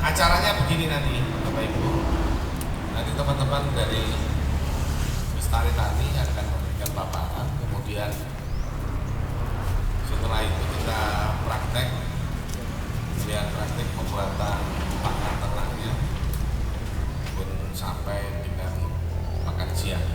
Acaranya begini nanti, Bapak Ibu. Nanti teman-teman dari Lestari Tani akan memberikan paparan, kemudian setelah itu kita praktek, lihat praktek pembuatan pakan ternaknya, pun sampai dengan makan siang.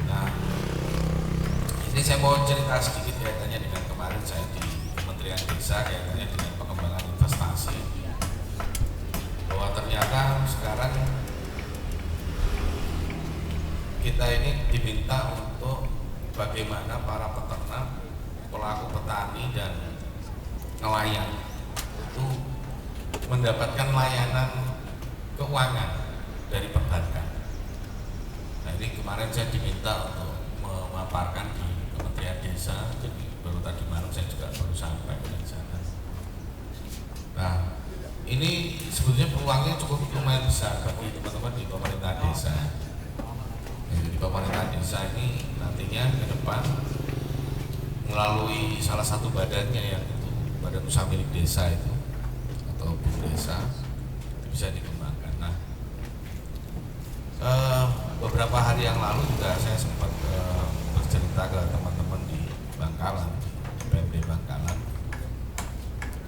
Nah, ini saya mau cerita sedikit kaitannya dengan kemarin saya di Kementerian Desa kaitannya dengan pengembangan investasi, bahwa ternyata sekarang kita ini diminta untuk bagaimana para peternak, pelaku petani dan nelayan itu mendapatkan layanan keuangan dari perbankan. Nah, ini kemarin saya diminta untuk memaparkan di Kementerian Desa, jadi baru tadi malam saya juga baru sampai dari sana. Nah, ini sebetulnya peluangnya cukup lumayan besar bagi teman-teman di pemerintah desa. Jadi pemerintah desa ini nantinya ke depan melalui salah satu badannya yang itu badan usaha milik desa itu atau BUM desa itu bisa dikembangkan. Nah, beberapa hari yang lalu juga saya sempat bercerita ke teman-teman di Bangkalan, di PMD Bangkalan.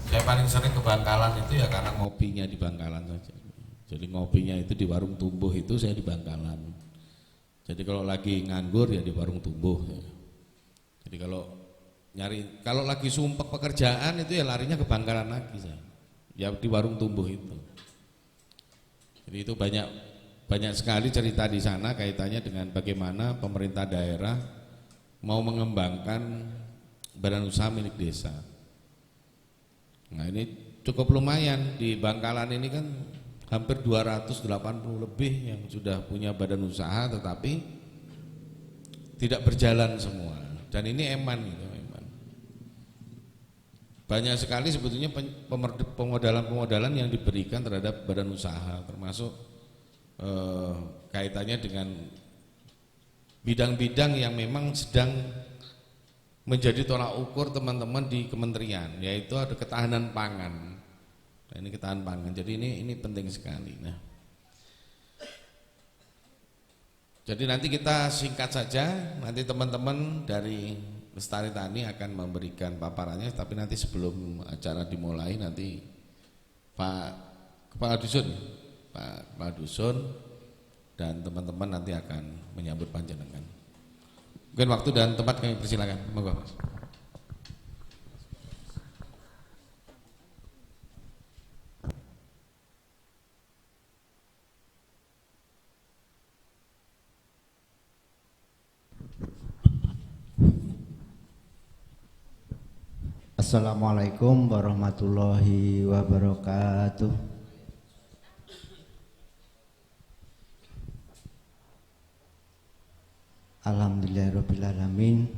Saya paling sering ke Bangkalan itu ya karena ngopinya di Bangkalan saja. Jadi ngopinya itu di warung tumbuh itu saya di Bangkalan. Jadi kalau lagi nganggur ya di warung tumbuh. Jadi kalau lagi sumpek pekerjaan itu ya larinya ke Bangkalan lagi saya. Ya di warung tumbuh itu. Jadi itu banyak sekali cerita di sana kaitannya dengan bagaimana pemerintah daerah mau mengembangkan badan usaha milik desa. Nah, ini cukup lumayan di Bangkalan ini kan hampir 280 lebih yang sudah punya badan usaha tetapi tidak berjalan semua. Dan ini eman gitu, eman. Banyak sekali sebetulnya pemodalan-pemodalan yang diberikan terhadap badan usaha termasuk kaitannya dengan bidang-bidang yang memang sedang menjadi tolak ukur teman-teman di kementerian, yaitu ada ketahanan pangan. Nah, ini ketahanan pangan. Jadi ini penting sekali. Nah, jadi nanti kita singkat saja. Nanti teman-teman dari Lestari Tani akan memberikan paparannya. Tapi nanti sebelum acara dimulai nanti Pak Kepala Dusun dan teman-teman nanti akan menyambut panjenengan. Mungkin waktu dan tempat kami persilakan. Monggo, Mas. Assalamualaikum warahmatullahi wabarakatuh. Alhamdulillahirrabbilalamin.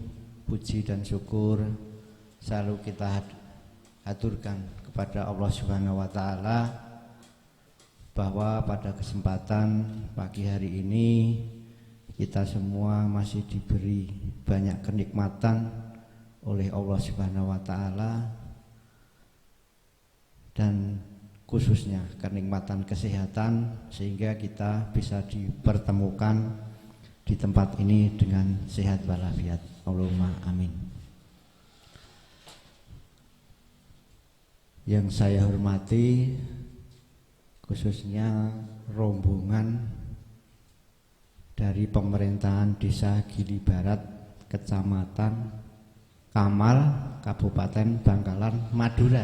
Puji dan syukur selalu kita haturkan kepada Allah Subhanahu wa Ta'ala, bahwa pada kesempatan pagi hari ini kita semua masih diberi banyak kenikmatan oleh Allah Subhanahu wa Ta'ala, dan khususnya kenikmatan kesehatan, sehingga kita bisa dipertemukan di tempat ini dengan sehat walafiat. Allahumma amin. Yang saya hormati khususnya rombongan dari pemerintahan Desa Gili Barat, Kecamatan Kamal, Kabupaten Bangkalan, Madura.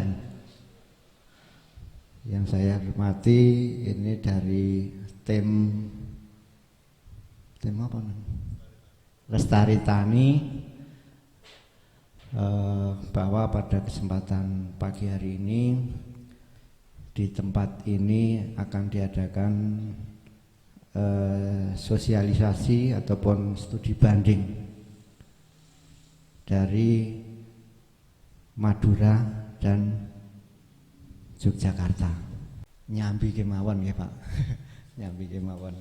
Yang saya hormati ini dari tim apa? Lestari Tani, bahwa pada kesempatan pagi hari ini di tempat ini akan diadakan sosialisasi ataupun studi banding dari Madura dan Yogyakarta. Nyambi kemawon ya Pak. Nyambi kemawon.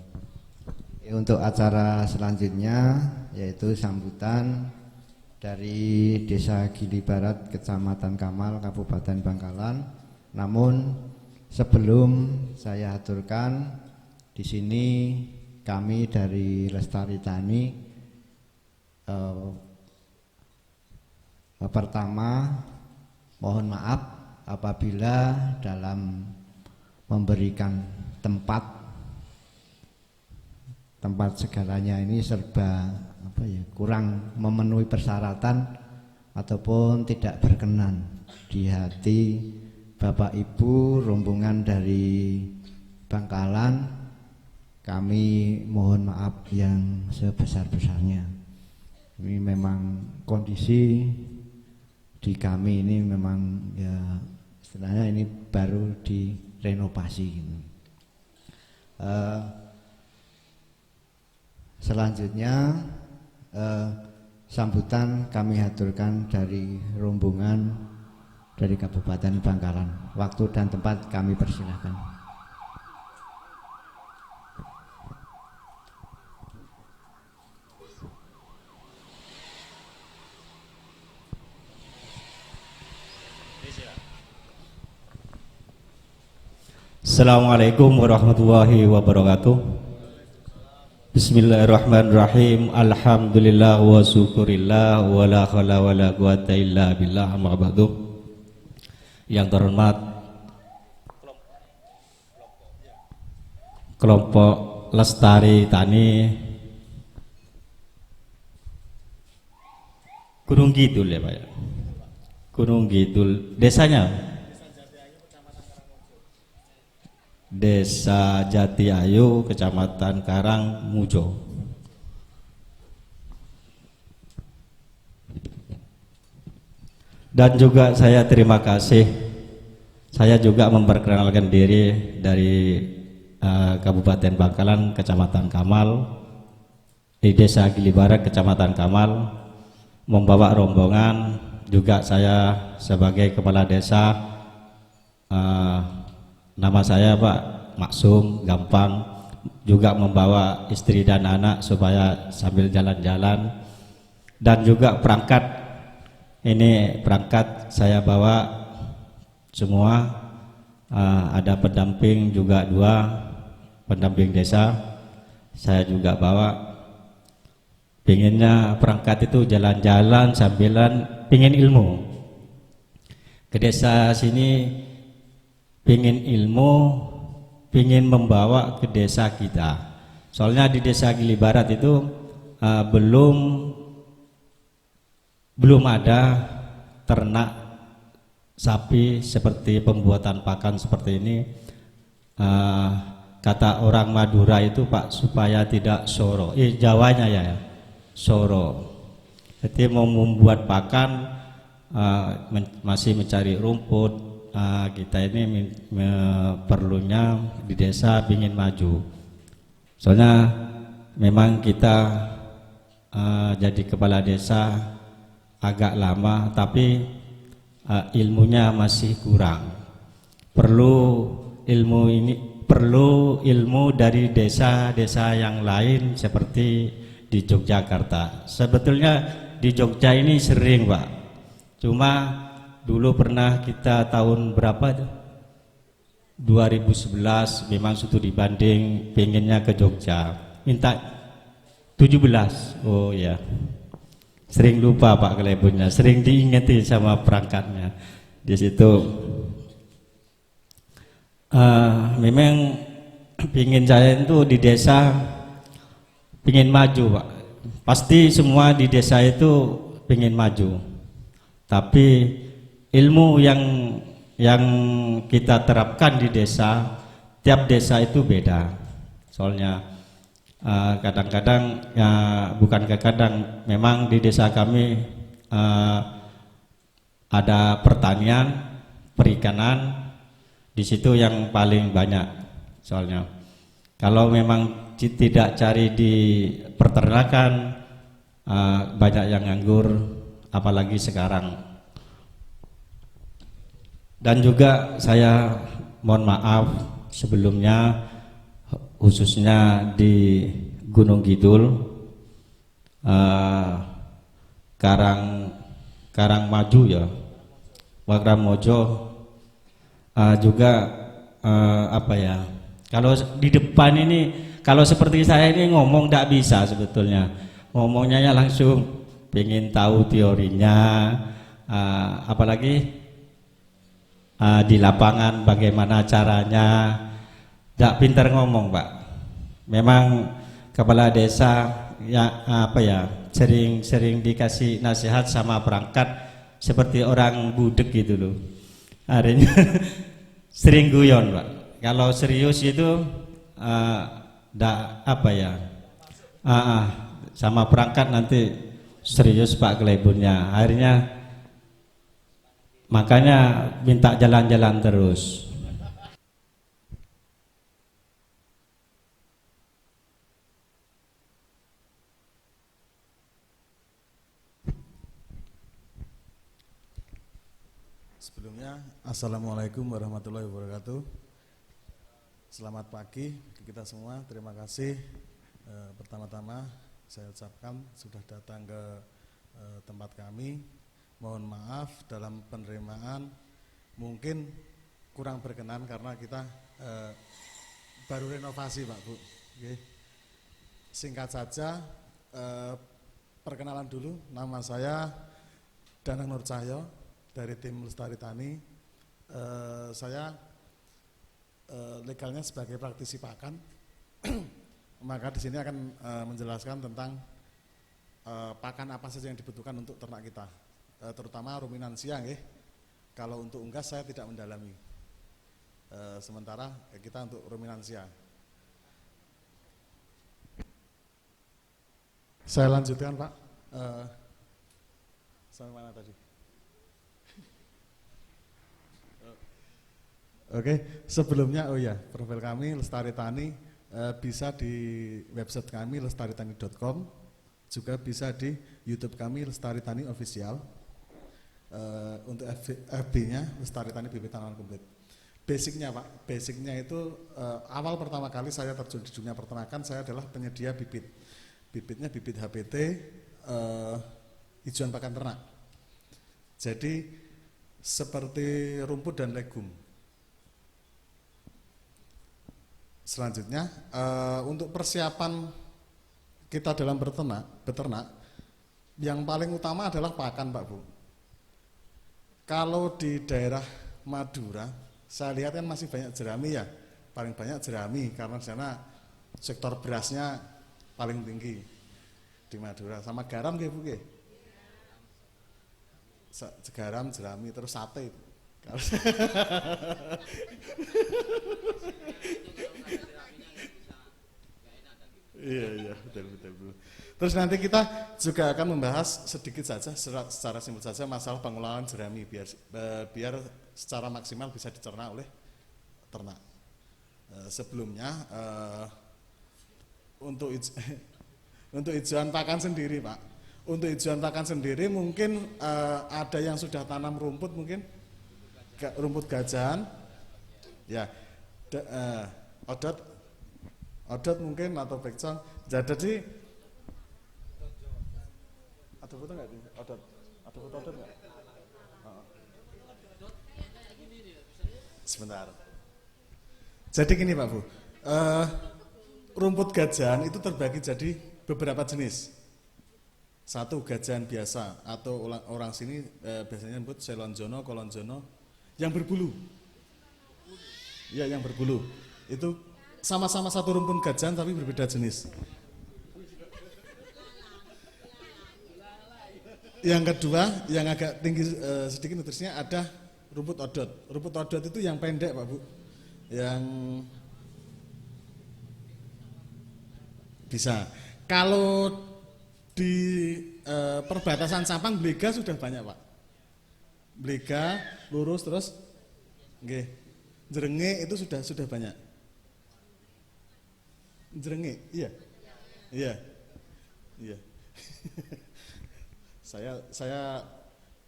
Untuk acara selanjutnya yaitu sambutan dari Desa Gili Barat, Kecamatan Kamal, Kabupaten Bangkalan. Namun sebelum saya aturkan, di sini kami dari Lestari Tani pertama mohon maaf apabila dalam memberikan tempat segalanya ini serba kurang memenuhi persyaratan ataupun tidak berkenan di hati Bapak Ibu rombongan dari Bangkalan. Kami mohon maaf yang sebesar-besarnya. Ini memang kondisi di kami ini memang ya istilahnya ini baru direnovasi. Selanjutnya sambutan kami haturkan dari rombongan dari Kabupaten Bangkalan. Waktu dan tempat kami persilahkan. Assalamualaikum warahmatullahi wabarakatuh. Bismillahirrahmanirrahim. Alhamdulillah wa syukurillah wa la haula wa la quwata illa billah, amma ba'du. Yang terhormat kelompok Lestari Tani Gunung Kidul ya Pak ya. Gunung Kidul, desanya Desa Jati Ayu, Kecamatan Karangmujo. Dan juga saya terima kasih. Saya juga memperkenalkan diri dari Kabupaten Bangkalan, Kecamatan Kamal, di Desa Gili Barat, Kecamatan Kamal, membawa rombongan. Juga saya sebagai kepala desa. Nama saya Pak Maksum Gampang, juga membawa istri dan anak supaya sambil jalan-jalan. Dan juga perangkat, ini perangkat saya bawa semua, ada pendamping juga 2 pendamping desa. Saya juga bawa, pinginnya perangkat itu jalan-jalan sambilan pingin ilmu ke desa sini, pingin ilmu, pingin membawa ke desa kita. Soalnya di Desa Gili Barat itu belum ada ternak sapi seperti pembuatan pakan seperti ini. Kata orang Madura itu Pak, supaya tidak soro. Jawanya ya soro. Jadi mau membuat pakan masih mencari rumput. Kita ini perlunya di desa ingin maju. Soalnya memang kita jadi kepala desa agak lama, tapi ilmunya masih kurang. Perlu ilmu dari desa-desa yang lain seperti di Yogyakarta. Sebetulnya di Jogja ini sering Pak, cuma dulu pernah kita tahun berapa 2011 memang studi banding pengennya ke Jogja, minta 17. Oh ya, sering lupa Pak kelebihannya, sering diingeti sama perangkatnya di situ. Memang pingin saya itu di desa pingin maju Pak, pasti semua di desa itu pingin maju, tapi ilmu yang kita terapkan di desa, tiap desa itu beda. Soalnya kadang-kadang bukan kadang, memang di desa kami ada pertanian, perikanan, di situ yang paling banyak. Soalnya kalau memang tidak cari di peternakan, banyak yang nganggur, apalagi sekarang. Dan juga saya mohon maaf sebelumnya, khususnya di Gunung Kidul, Karangmaju ya, Wagramojo, juga apa ya, kalau di depan ini, kalau seperti saya ini ngomong tidak bisa sebetulnya, ngomongnya ya langsung pengen tahu teorinya, apalagi di lapangan bagaimana caranya, tidak pintar ngomong Pak. Memang kepala desa ya apa ya, sering dikasih nasihat sama perangkat seperti orang budek gitu loh. Akhirnya sering guyon Pak. Kalau serius itu apa ya, sama perangkat nanti serius Pak kelebunnya. Akhirnya makanya minta jalan-jalan terus. Sebelumnya, Assalamualaikum warahmatullahi wabarakatuh. Selamat pagi bagi kita semua. Terima kasih pertama-tama saya ucapkan sudah datang ke tempat kami. Mohon maaf dalam penerimaan mungkin kurang berkenan karena kita baru renovasi Pak Bu. Oke. Singkat saja, perkenalan dulu. Nama saya Danang Nur Cahyo dari tim Lestari Tani. Saya legalnya sebagai praktisi pakan. Maka di sini akan menjelaskan tentang pakan apa saja yang dibutuhkan untuk ternak kita, terutama ruminansia. Kalau untuk unggas saya tidak mendalami. Sementara kita untuk ruminansia. Saya lanjutkan Pak. Sampai mana tadi? Oke, sebelumnya profil kami Lestari Tani bisa di website kami lestaritani.com, juga bisa di YouTube kami Lestari Tani Official. Untuk FB-nya Lestari Tani Bibit Tanaman Komplit. Basicnya Pak, basicnya itu awal pertama kali saya terjun di dunia peternakan, saya adalah penyedia bibit. Bibitnya bibit HPT, hijauan pakan ternak. Jadi seperti rumput dan legum. Selanjutnya untuk persiapan kita dalam beternak yang paling utama adalah pakan Pak Bu. Kalau di daerah Madura saya lihat kan masih banyak jerami ya, paling banyak jerami karena di sana sektor berasnya paling tinggi di Madura. Sama garam nggih Bu nggih? Garam, jerami, terus sate. Iya betul. Terus nanti kita juga akan membahas sedikit saja secara simpel saja masalah pengolahan jerami biar secara maksimal bisa dicerna oleh ternak. Sebelumnya untuk hijauan pakan sendiri Pak. Untuk hijauan pakan sendiri mungkin ada yang sudah tanam rumput mungkin rumput gajahan, ya, odot mungkin atau bekcong. Jadi ada foto nggak di odot? Ada foto odot nggak? Sebentar. Jadi gini Pak Bu, rumput gajahan itu terbagi jadi beberapa jenis. Satu gajahan biasa atau orang sini biasanya nyebut selonjono, kolonjono, yang berbulu. Ya, yang berbulu. Itu sama-sama satu rumpun gajahan tapi berbeda jenis. Yang kedua, yang agak tinggi sedikit nutrisinya ada rumput odot. Rumput odot itu yang pendek Pak Bu. Yang bisa. Kalau di perbatasan Sampang Blega sudah banyak Pak. Blega lurus terus nggih. Jerenge itu sudah banyak. Jerenge, iya. Saya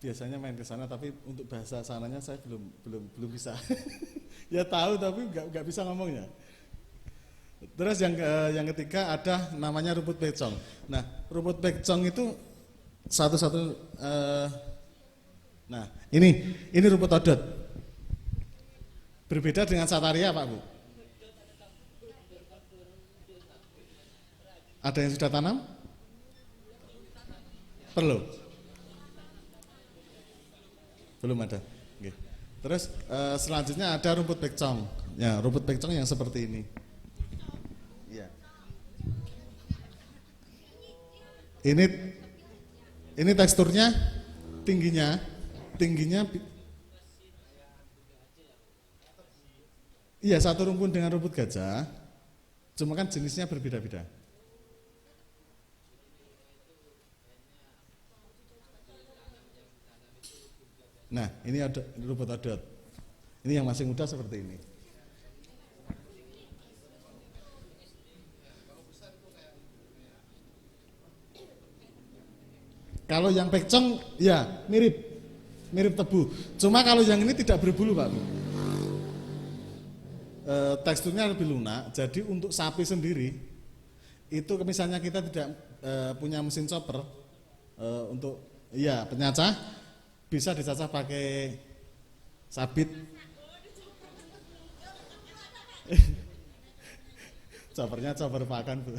biasanya main ke sana tapi untuk bahasa sananya saya belum bisa. Ya tahu tapi nggak bisa ngomongnya. Terus yang ketiga ada namanya rumput pecong. Nah, rumput pecong itu satu-satu. Nah, ini rumput odot. Berbeda dengan sataria, Pak Bu. Ada yang sudah tanam? Perlu? Belum ada. Oke. Terus selanjutnya ada rumput pekcong. Ya, rumput pekcong yang seperti ini. Ya. Ini teksturnya, tingginya iya, satu rumpun dengan rumput gajah. Cuma kan jenisnya berbeda-beda. Nah, ini ada rumput odot. Ini yang masih muda seperti ini. Kalau yang pekcong, ya mirip tebu. Cuma kalau yang ini tidak berbulu, Pak. Teksturnya lebih lunak. Jadi untuk sapi sendiri, itu misalnya kita tidak punya mesin chopper untuk penyacah, bisa dicacah pakai sabit. Choppernya chopper pakan, Bu.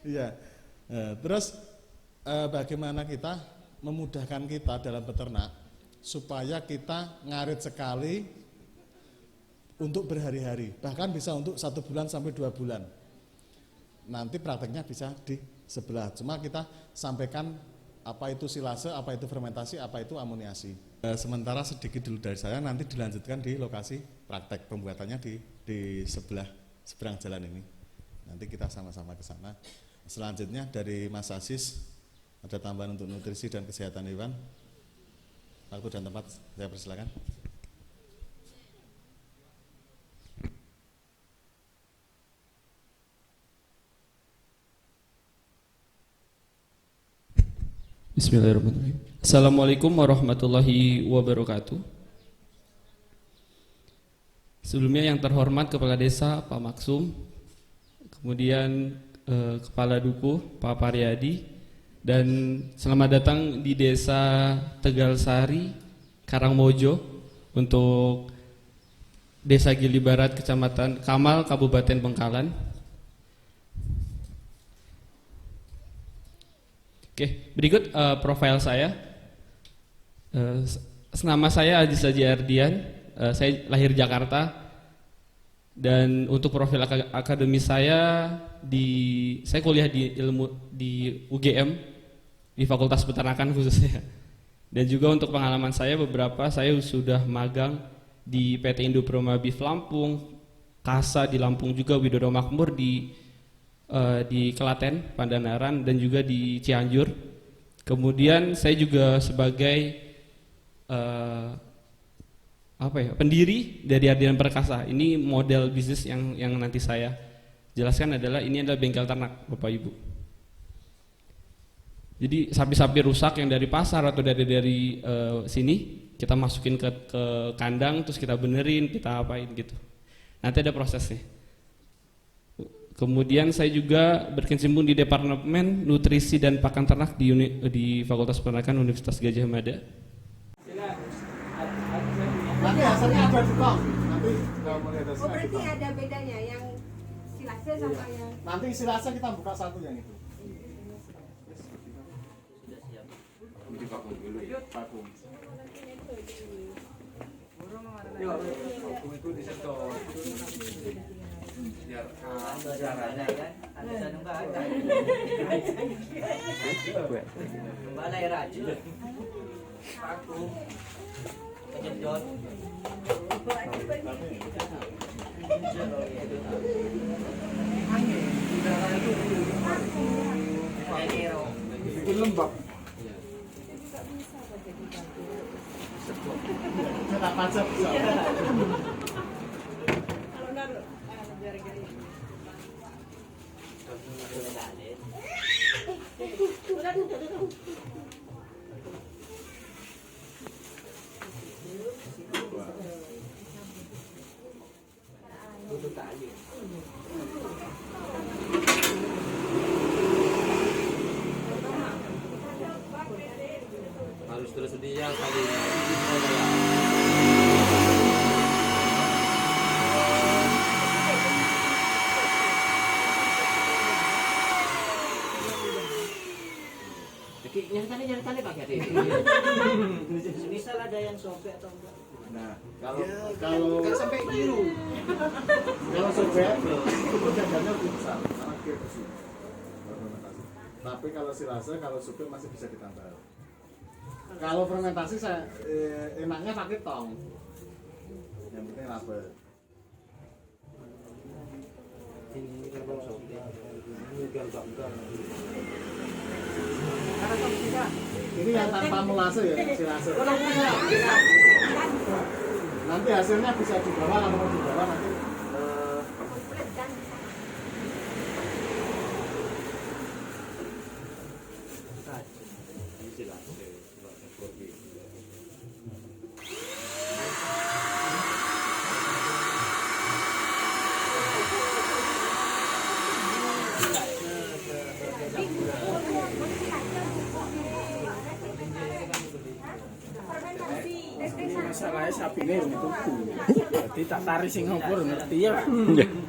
Iya. Terus bagaimana kita memudahkan kita dalam beternak supaya kita ngarit sekali untuk berhari-hari, bahkan bisa untuk 1 bulan sampai 2 bulan. Nanti prakteknya bisa di sebelah. Cuma kita sampaikan apa itu silase, apa itu fermentasi, apa itu amoniasi. Sementara sedikit dulu dari saya, nanti dilanjutkan di lokasi praktek pembuatannya di seberang jalan ini. Nanti kita sama-sama ke sana. Selanjutnya dari Mas Asis, ada tambahan untuk nutrisi dan kesehatan hewan. Waktu dan tempat saya persilakan. Bismillahirrahmanirrahim. Assalamualaikum warahmatullahi wabarakatuh. Sebelumnya yang terhormat Kepala Desa Pak Maksum, kemudian Kepala Dukuh Pak Paryadi, dan selamat datang di Desa Tegalsari, Karangmojo, untuk Desa Gili Barat, Kecamatan Kamal, Kabupaten Bangkalan. Oke, berikut profil saya. Nama saya Aziz Haji Ardian, saya lahir Jakarta, dan untuk profil akademis saya kuliah di UGM, di Fakultas Peternakan khususnya. Dan juga untuk pengalaman saya saya sudah magang di PT Indo Proma Beef Lampung, Kasa di Lampung juga, Widodo Makmur di Klaten, Pandanaran, dan juga di Cianjur. Kemudian saya juga sebagai pendiri dari Ardian Perkasa. Ini model bisnis yang nanti saya jelaskan ini adalah bengkel ternak, Bapak Ibu. Jadi sapi-sapi rusak yang dari pasar atau dari sini kita masukin ke kandang, terus kita benerin, kita apain gitu. Nanti ada prosesnya. Kemudian saya juga berkecimpung di Departemen Nutrisi dan Pakan Ternak di Fakultas Peternakan Universitas Gadjah Mada. Nanti hasilnya ada di kong. Nanti mulai ada. Oh, berarti ada bedanya yang silase sama yang. Nanti silase kita buka satu yang itu. Caranya kan ada sanubah ada. Balai raju. Paku. Penyedot. Itu lembab. Tetap aja bisa. Kalau naruh biar gini. Nyari-nyari pakai hati. Misal ada yang sobek atau enggak? Nah, kalau nggak sampai biru. Kalau sobek itu jajannya besar, karena dia bersih. Tapi kalau silase, kalau sobek masih bisa ditambah. Kalau fermentasi saya enaknya pakai tong. Yang penting rapet. Ini yang tanpa molase ya, silase. Nanti hasilnya bisa dibawa, kalau mau dibawa nanti Masalahnya sapi ini yang tuku, jadi tak tarik sing ngopor ngerti ya.